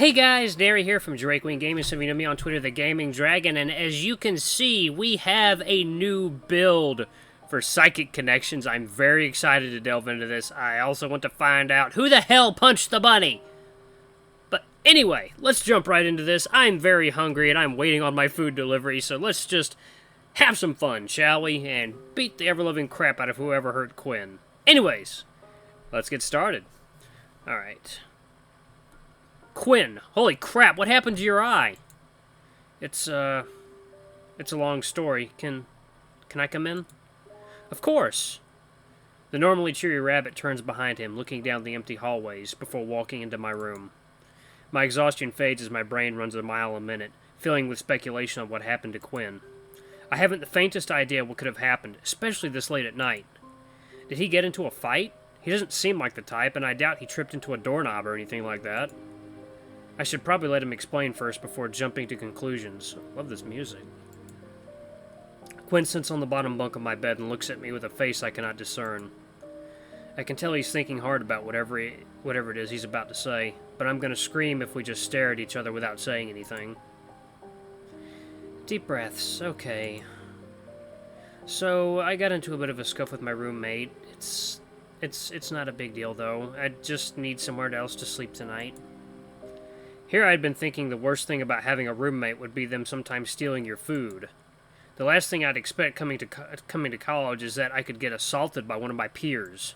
Hey guys, Derry here from DrakeWingGaming. Some of you know me on Twitter, the Gaming Dragon, and as you can see, we have a new build for Psychic Connections. I'm very excited to delve into this. I also want to find out who the hell punched the bunny. But anyway, let's jump right into this. I'm very hungry and I'm waiting on my food delivery, so let's just have some fun, shall we? And beat the ever-loving crap out of whoever hurt Quinn. Anyways, let's get started. Alright. Quinn, holy crap, what happened to your eye? It's a long story. Can I come in? Of course. The normally cheery rabbit turns behind him, looking down the empty hallways before walking into my room. My exhaustion fades as my brain runs a mile a minute, filling with speculation on what happened to Quinn. I haven't the faintest idea what could have happened, especially this late at night. Did he get into a fight? He doesn't seem like the type, and I doubt he tripped into a doorknob or anything like that. I should probably let him explain first before jumping to conclusions. Love this music. Quinn sits on the bottom bunk of my bed and looks at me with a face I cannot discern. I can tell he's thinking hard about whatever it is he's about to say, but I'm going to scream if we just stare at each other without saying anything. Deep breaths. Okay. So, I got into a bit of a scuff with my roommate. It's not a big deal, though. I just need somewhere else to sleep tonight. Here I'd been thinking the worst thing about having a roommate would be them sometimes stealing your food. The last thing I'd expect coming to college is that I could get assaulted by one of my peers.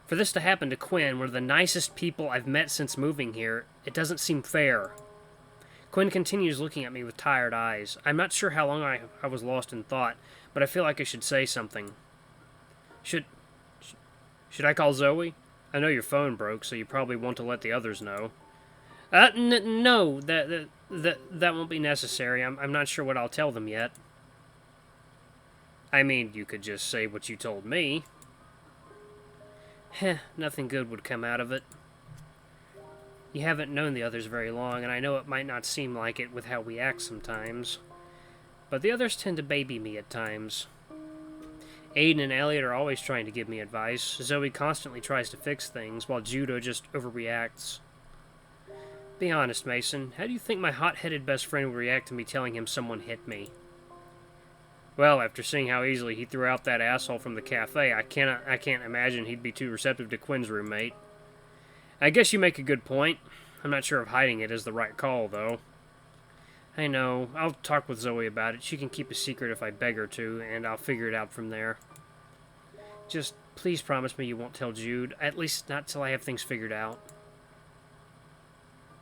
For this to happen to Quinn, one of the nicest people I've met since moving here, it doesn't seem fair. Quinn continues looking at me with tired eyes. I'm not sure how long I was lost in thought, but I feel like I should say something. Should I call Zoe? I know your phone broke, so you probably want to let the others know. No, that won't be necessary. I'm not sure what I'll tell them yet. I mean, you could just say what you told me. Heh, nothing good would come out of it. You haven't known the others very long, and I know it might not seem like it with how we act sometimes. But the others tend to baby me at times. Aiden and Elliot are always trying to give me advice. Zoe constantly tries to fix things, while Jude just overreacts. Be honest, Mason. How do you think my hot-headed best friend would react to me telling him someone hit me? Well, after seeing how easily he threw out that asshole from the cafe, I can't imagine he'd be too receptive to Quinn's roommate. I guess you make a good point. I'm not sure if hiding it is the right call, though. I know. I'll talk with Zoe about it. She can keep a secret if I beg her to, and I'll figure it out from there. Just please promise me you won't tell Jude. At least not till I have things figured out.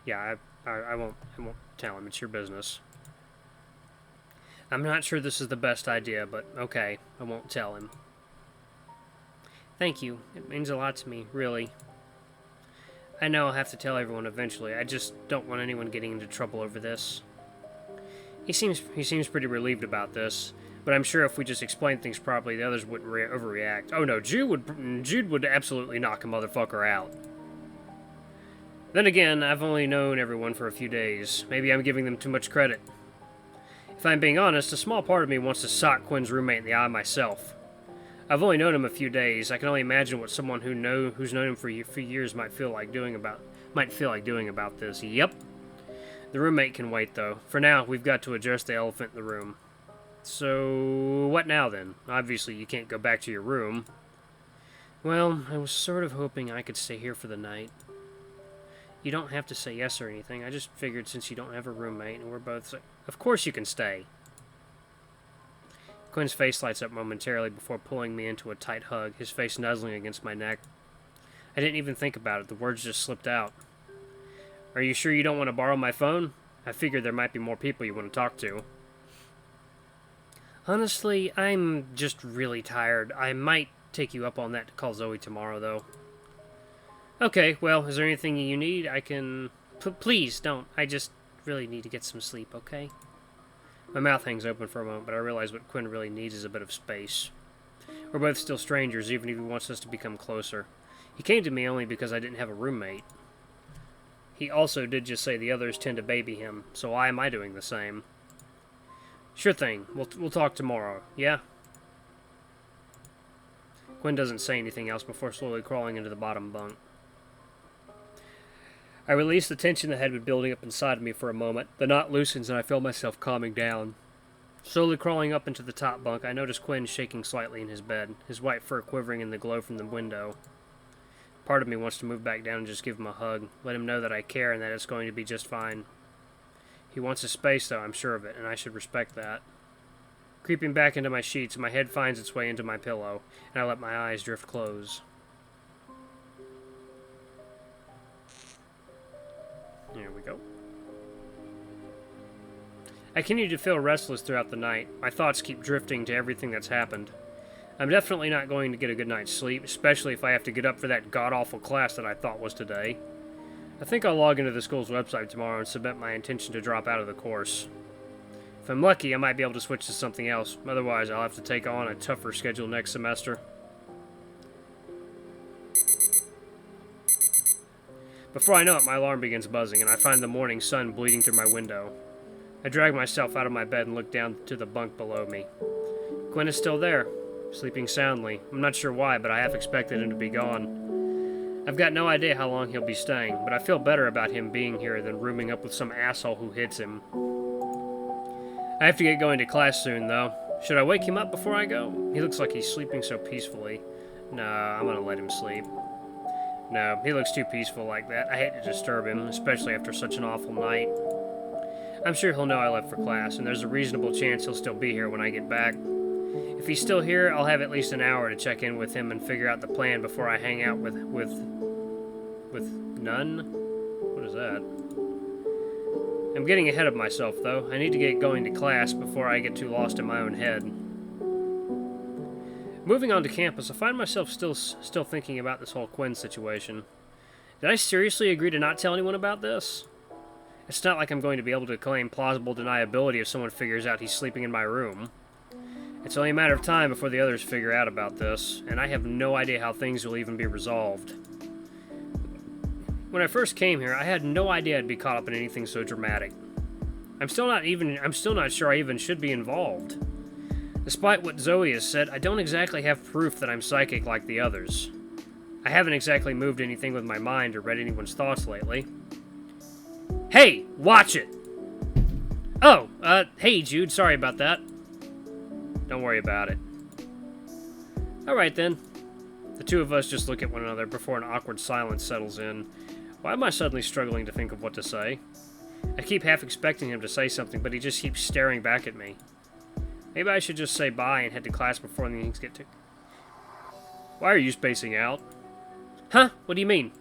Yeah, I won't tell him. It's your business. I'm not sure this is the best idea, but okay, I won't tell him. Thank you. It means a lot to me, really. I know I'll have to tell everyone eventually. I just don't want anyone getting into trouble over this. He seems pretty relieved about this, but I'm sure if we just explain things properly, the others wouldn't overreact. Oh no, Jude would absolutely knock a motherfucker out. Then again, I've only known everyone for a few days. Maybe I'm giving them too much credit. If I'm being honest, a small part of me wants to sock Quinn's roommate in the eye myself. I've only known him a few days. I can only imagine what someone who's known him for years might feel like doing about this. Yep. The roommate can wait, though. For now, we've got to address the elephant in the room. So, what now, then? Obviously, you can't go back to your room. Well, I was sort of hoping I could stay here for the night. You don't have to say yes or anything. I just figured since you don't have a roommate and we're both... Of course you can stay. Quinn's face lights up momentarily before pulling me into a tight hug, his face nuzzling against my neck. I didn't even think about it. The words just slipped out. Are you sure you don't want to borrow my phone? I figured there might be more people you want to talk to. Honestly, I'm just really tired. I might take you up on that to call Zoe tomorrow, though. Okay, well, is there anything you need? I can... Please, don't. I just really need to get some sleep, okay? My mouth hangs open for a moment, but I realize what Quinn really needs is a bit of space. We're both still strangers, even if he wants us to become closer. He came to me only because I didn't have a roommate. He also did just say the others tend to baby him, so why am I doing the same? Sure thing. We'll talk tomorrow, yeah? Quinn doesn't say anything else before slowly crawling into the bottom bunk. I release the tension that had been building up inside of me for a moment. The knot loosens and I feel myself calming down. Slowly crawling up into the top bunk, I notice Quinn shaking slightly in his bed, his white fur quivering in the glow from the window. Part of me wants to move back down and just give him a hug, let him know that I care and that it's going to be just fine. He wants his space, though, I'm sure of it, and I should respect that. Creeping back into my sheets, my head finds its way into my pillow, and I let my eyes drift close. There we go. I continue to feel restless throughout the night. My thoughts keep drifting to everything that's happened. I'm definitely not going to get a good night's sleep, especially if I have to get up for that god-awful class that I thought was today. I think I'll log into the school's website tomorrow and submit my intention to drop out of the course. If I'm lucky, I might be able to switch to something else. Otherwise, I'll have to take on a tougher schedule next semester. Before I know it, my alarm begins buzzing, and I find the morning sun bleeding through my window. I drag myself out of my bed and look down to the bunk below me. Quinn is still there, sleeping soundly. I'm not sure why, but I half expected him to be gone. I've got no idea how long he'll be staying, but I feel better about him being here than rooming up with some asshole who hits him. I have to get going to class soon, though. Should I wake him up before I go? He looks like he's sleeping so peacefully. No, I'm gonna let him sleep. No, he looks too peaceful like that. I hate to disturb him, especially after such an awful night. I'm sure he'll know I left for class, and there's a reasonable chance he'll still be here when I get back. If he's still here, I'll have at least an hour to check in with him and figure out the plan before I hang out with none? What is that? I'm getting ahead of myself, though. I need to get going to class before I get too lost in my own head. Moving on to campus, I find myself still thinking about this whole Quinn situation. Did I seriously agree to not tell anyone about this? It's not like I'm going to be able to claim plausible deniability if someone figures out he's sleeping in my room. It's only a matter of time before the others figure out about this, and I have no idea how things will even be resolved. When I first came here, I had no idea I'd be caught up in anything so dramatic. I'm still not sure I even should be involved. Despite what Zoe has said, I don't exactly have proof that I'm psychic like the others. I haven't exactly moved anything with my mind or read anyone's thoughts lately. Hey, watch it! Oh, hey Jude, sorry about that. Don't worry about it. Alright then. The two of us just look at one another before an awkward silence settles in. Why am I suddenly struggling to think of what to say? I keep half expecting him to say something, but he just keeps staring back at me. Maybe I should just say bye and head to class before things get too... Why are you spacing out? Huh? What do you mean?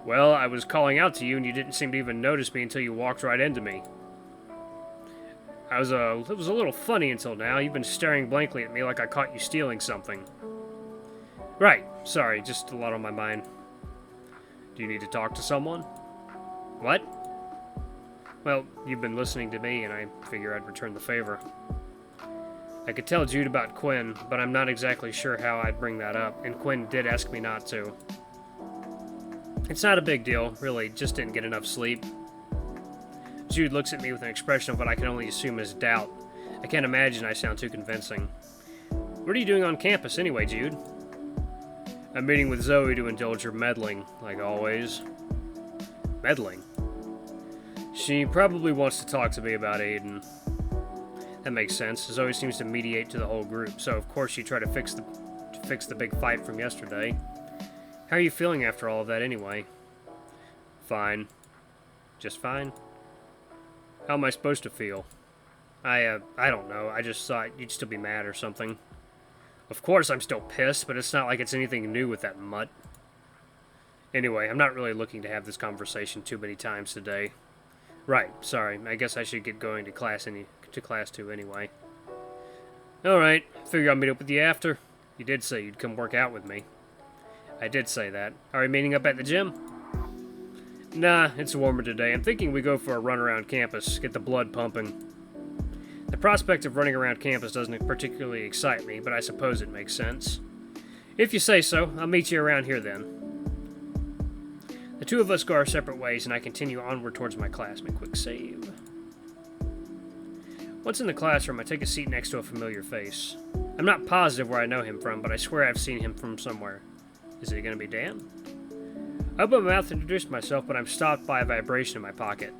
Well, I was calling out to you and you didn't seem to even notice me until you walked right into me. It was a little funny until now. You've been staring blankly at me like I caught you stealing something. Right. Sorry, just a lot on my mind. Do you need to talk to someone? What? Well, you've been listening to me, and I figure I'd return the favor. I could tell Jude about Quinn, but I'm not exactly sure how I'd bring that up, and Quinn did ask me not to. It's not a big deal, really, just didn't get enough sleep. Jude looks at me with an expression of what I can only assume is doubt. I can't imagine I sound too convincing. What are you doing on campus anyway, Jude? I'm meeting with Zoe to indulge her meddling, like always. Meddling? She probably wants to talk to me about Aiden. That makes sense. Zoe seems to mediate to the whole group, so of course she tried to fix the big fight from yesterday. How are you feeling after all of that anyway? Fine. Just fine? How am I supposed to feel? I don't know. I just thought you'd still be mad or something. Of course I'm still pissed, but it's not like it's anything new with that mutt. Anyway, I'm not really looking to have this conversation too many times today. Right, sorry. I guess I should get going to class too anyway. Alright, figure I'll meet up with you after. You did say you'd come work out with me. I did say that. Are we meeting up at the gym? Nah, it's warmer today. I'm thinking we go for a run around campus, get the blood pumping. The prospect of running around campus doesn't particularly excite me, but I suppose it makes sense. If you say so, I'll meet you around here then. The two of us go our separate ways, and I continue onward towards my class. Make a quick save. Once in the classroom, I take a seat next to a familiar face. I'm not positive where I know him from, but I swear I've seen him from somewhere. Is it going to be Dan? I open my mouth to introduce myself, but I'm stopped by a vibration in my pocket.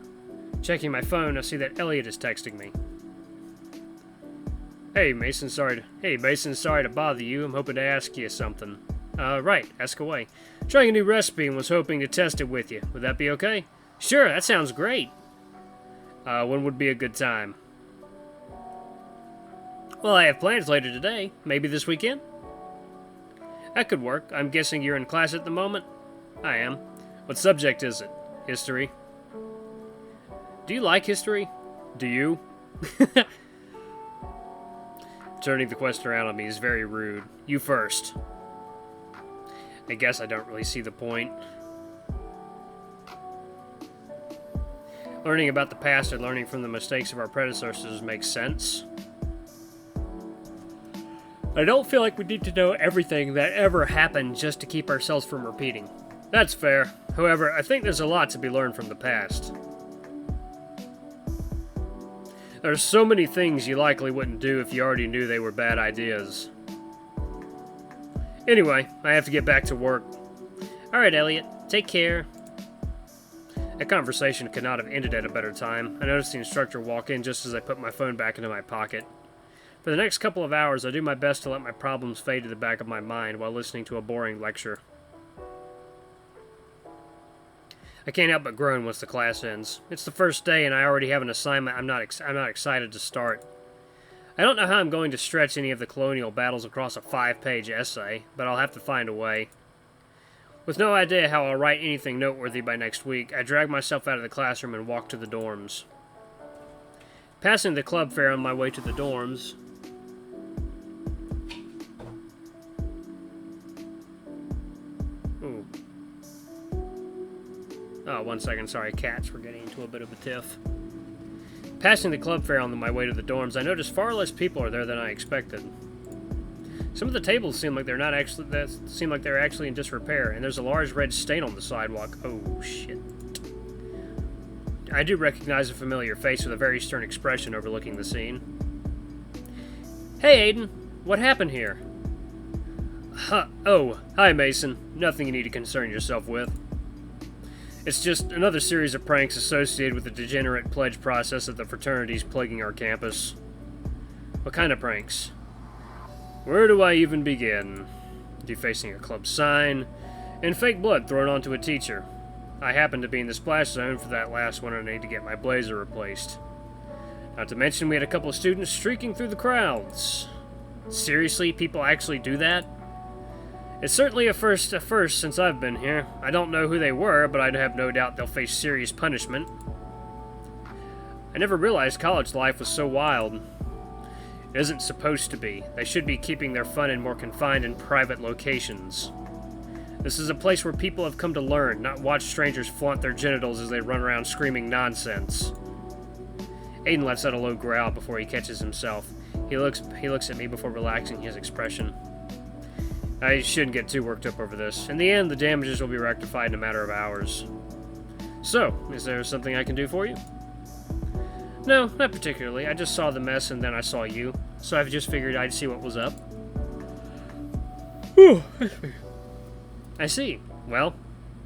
Checking my phone, I see that Elliot is texting me. Hey Mason, sorry to bother you. I'm hoping to ask you something. Right, ask away. Trying a new recipe and was hoping to test it with you. Would that be okay? Sure, that sounds great. When would be a good time? Well, I have plans later today. Maybe this weekend? That could work. I'm guessing you're in class at the moment? I am. What subject is it? History. Do you like history? Do you? Turning the question around on me is very rude. You first. I guess I don't really see the point. Learning about the past and learning from the mistakes of our predecessors makes sense. I don't feel like we need to know everything that ever happened just to keep ourselves from repeating. That's fair. However, I think there's a lot to be learned from the past. There's so many things you likely wouldn't do if you already knew they were bad ideas. Anyway, I have to get back to work. Alright, Elliot. Take care. That conversation could not have ended at a better time. I noticed the instructor walk in just as I put my phone back into my pocket. For the next couple of hours, I do my best to let my problems fade to the back of my mind while listening to a boring lecture. I can't help but groan once the class ends. It's the first day and I already have an assignment I'm not excited to start. I don't know how I'm going to stretch any of the colonial battles across a 5-page essay, but I'll have to find a way. With no idea how I'll write anything noteworthy by next week, I drag myself out of the classroom and walk to the dorms. Passing the club fair on my way to the dorms... Ooh. Oh, 1 second, sorry, cats were getting into a bit of a tiff. Passing the club fair on my way to the dorms, I noticed far less people are there than I expected. Some of the tables seem like they're actually in disrepair, and there's a large red stain on the sidewalk. Oh, shit. I do recognize a familiar face with a very stern expression overlooking the scene. Hey, Aiden. What happened here? Oh, hi, Mason. Nothing you need to concern yourself with. It's just another series of pranks associated with the degenerate pledge process of the fraternities plaguing our campus. What kind of pranks? Where do I even begin? Defacing a club sign, and fake blood thrown onto a teacher. I happen to be in the splash zone for that last one and I need to get my blazer replaced. Not to mention we had a couple of students streaking through the crowds. Seriously, people actually do that? It's certainly a first since I've been here. I don't know who they were, but I'd have no doubt they'll face serious punishment. I never realized college life was so wild. It isn't supposed to be. They should be keeping their fun in more confined and private locations. This is a place where people have come to learn, not watch strangers flaunt their genitals as they run around screaming nonsense. Aiden lets out a low growl before he catches himself. He looks at me before relaxing his expression. I shouldn't get too worked up over this. In the end, the damages will be rectified in a matter of hours. So, is there something I can do for you? No, not particularly. I just saw the mess and then I saw you. So I've just figured I'd see what was up. Whew. I see. Well,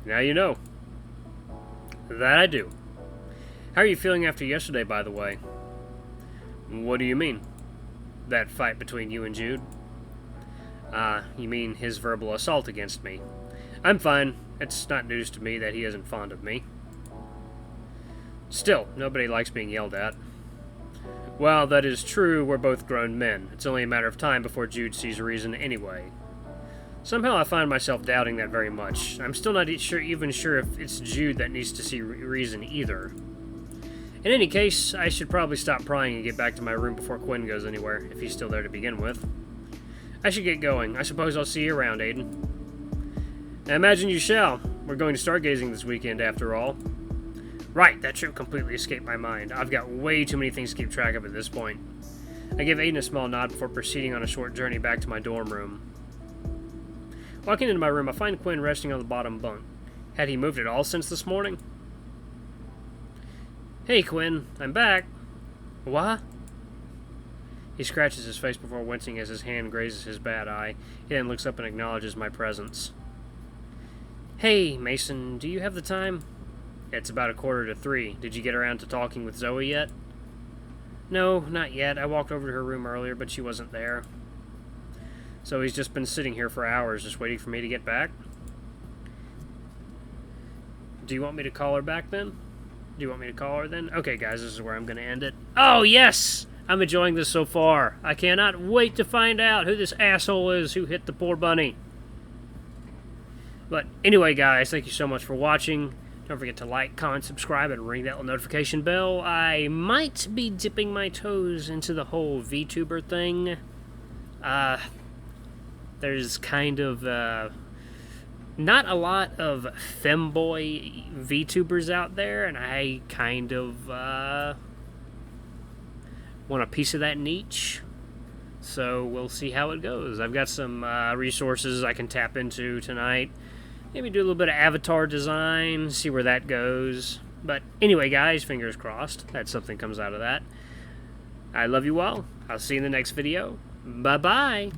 now you know. That I do. How are you feeling after yesterday, by the way? What do you mean? That fight between you and Jude? You mean his verbal assault against me. I'm fine. It's not news to me that he isn't fond of me. Still, nobody likes being yelled at. While that is true, we're both grown men. It's only a matter of time before Jude sees reason anyway. Somehow I find myself doubting that very much. I'm still not even sure if it's Jude that needs to see reason either. In any case, I should probably stop prying and get back to my room before Quinn goes anywhere, if he's still there to begin with. I should get going. I suppose I'll see you around, Aiden. I imagine you shall. We're going to stargazing this weekend, after all. Right, that trip completely escaped my mind. I've got way too many things to keep track of at this point. I give Aiden a small nod before proceeding on a short journey back to my dorm room. Walking into my room, I find Quinn resting on the bottom bunk. Had he moved at all since this morning? Hey, Quinn, I'm back. What? He scratches his face before wincing as his hand grazes his bad eye. He then looks up and acknowledges my presence. Hey, Mason, do you have the time? It's about 2:45. Did you get around to talking with Zoe yet? No, not yet. I walked over to her room earlier, but she wasn't there. So he's just been sitting here for hours, just waiting for me to get back? Do you want me to call her back then? Do you want me to call her then? Okay, guys, this is where I'm going to end it. Oh, yes! I'm enjoying this so far. I cannot wait to find out who this asshole is who hit the poor bunny. But anyway, guys, thank you so much for watching. Don't forget to like, comment, subscribe, and ring that notification bell. I might be dipping my toes into the whole VTuber thing. There's kind of, not a lot of femboy VTubers out there, and I kind of, want a piece of that niche. So we'll see how it goes. I've got some resources I can tap into tonight. Maybe do a little bit of avatar design, see where that goes. But anyway, guys, fingers crossed that something comes out of that. I love you all. I'll see you in the next video. Bye-bye.